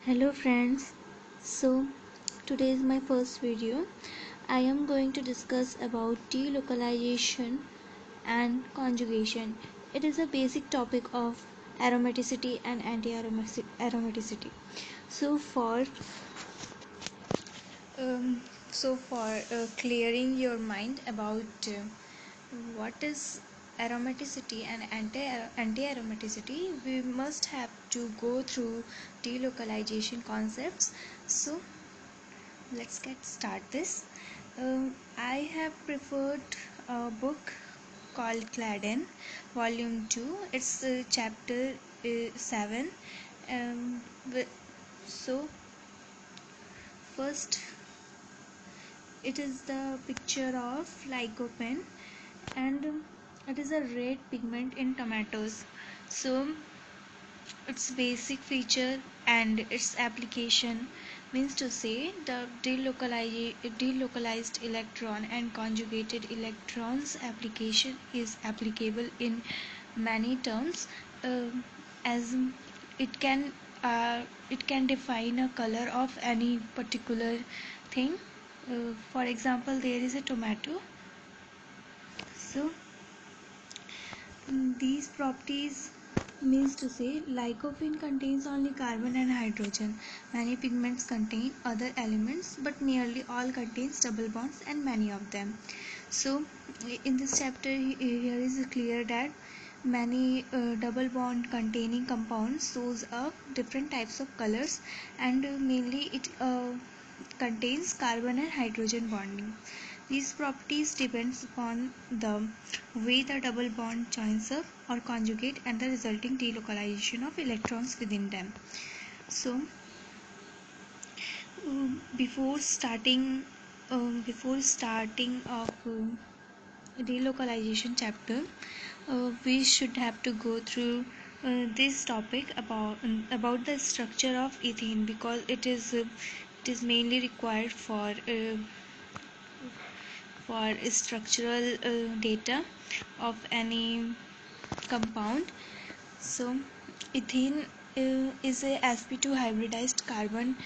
Hello friends, so today is my first video. I am going to discuss about delocalization and conjugation. It is a basic topic of aromaticity and anti-aromaticity. So for um, clearing your mind about what is aromaticity and anti-aromaticity, we must have to go through delocalization concepts. So let's get start this. I have preferred a book called Claden, Volume 2. It's chapter 7. Um, so first, it is the picture of lycopene, and it is a red pigment in tomatoes. So its basic feature and its application means to say the delocalized electron and conjugated electrons application is applicable in many terms, uh, as it can it can define a color of any particular thing. For example, there is a tomato. So these properties means to say lycopene contains only carbon and hydrogen. Many pigments contain other elements, but nearly all contains double bonds and many of them. So in this chapter here is clear that many double bond containing compounds shows up different types of colors, and mainly it contains carbon and hydrogen bonding. These properties depends upon the way the double bond joins up or conjugate and the resulting delocalization of electrons within them. So before starting of delocalization chapter, we should have to go through this topic about the structure of ethene, because it is mainly required for structural data of any compound. So ethene is a sp2 hybridized carbon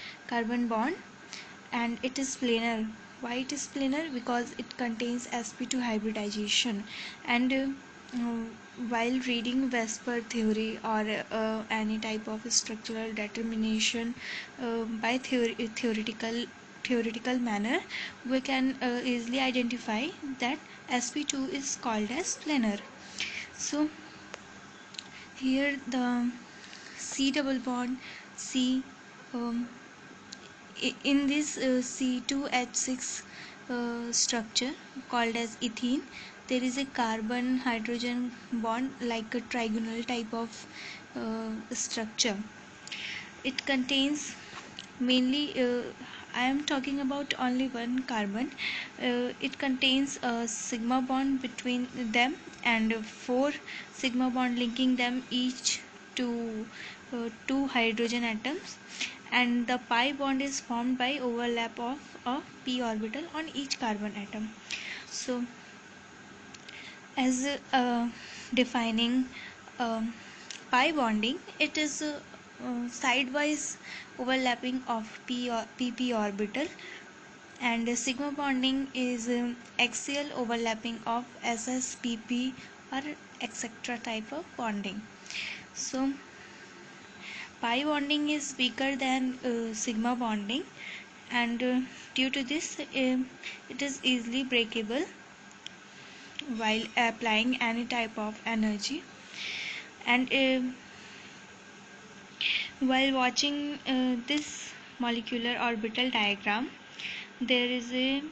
bond, and it is planar. Why it is planar? Because it contains sp2 hybridization. And while reading Vesper theory or any type of structural determination by theoretical manner, we can easily identify that sp2 is called as planar. So here the C double bond C, um, in this C2H6 structure called as ethene, there is a carbon hydrogen bond like a trigonal type of structure. It contains mainly I am talking about only one carbon. It contains a sigma bond between them and four sigma bond linking them each to two hydrogen atoms, and the pi bond is formed by overlap of a p orbital on each carbon atom. So as defining um, pi bonding, it is sidewise overlapping of pp orbital, and sigma bonding is axial overlapping of sspp or etc type of bonding. So pi bonding is weaker than sigma bonding, and due to this it is easily breakable while applying any type of energy. And while watching this molecular orbital diagram, there is a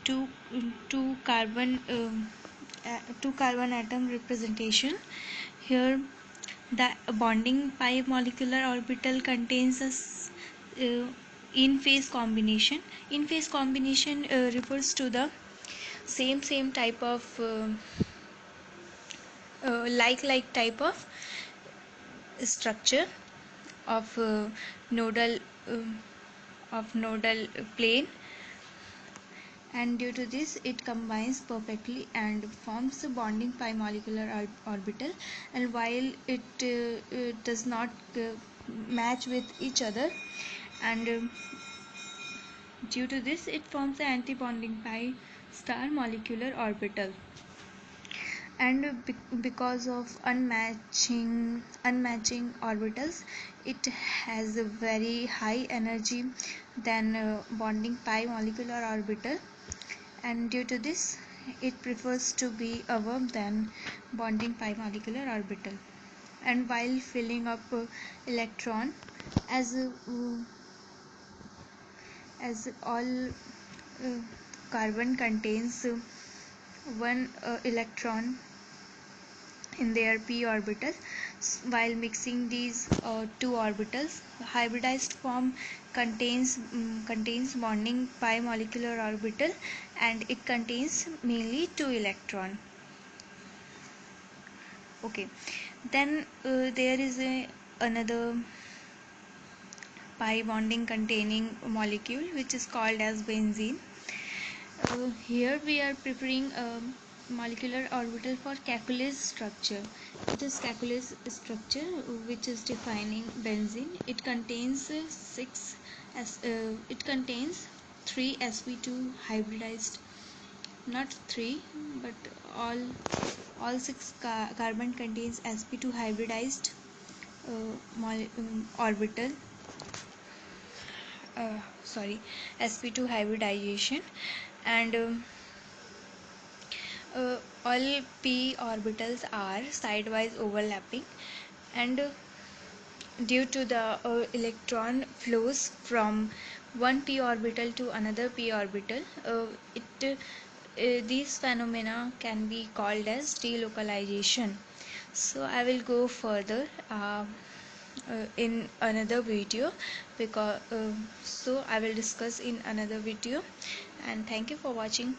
two carbon atom representation. Here the bonding pi molecular orbital contains a in phase combination. In phase combination refers to the same type of like type of structure of nodal um, of nodal plane. and due to this it combines perfectly and forms a bonding pi molecular orbital. And while it does not match with each other, and due to this it forms an anti-bonding pi star molecular orbital. And because of unmatching orbitals, it has a very high energy than bonding pi molecular orbital, and due to this it prefers to be above than bonding pi molecular orbital. And while filling up electron, as all carbon contains one electron in their p orbital, while mixing these two orbitals, hybridized form contains bonding pi molecular orbital, and it contains mainly two electron. Okay, then there is another pi bonding containing molecule which is called as benzene. Here we are preparing a molecular orbital for calculus structure. It is calculus structure which is defining benzene. It contains it contains 3 sp2 hybridized, not 3 but all 6 carbon contains sp2 hybridized orbital, sp2 hybridization. And all p orbitals are sidewise overlapping, and due to the electron flows from one p orbital to another p orbital, these phenomena can be called as delocalization. So I will go further in another video, because so I will discuss in another video. And thank you for watching.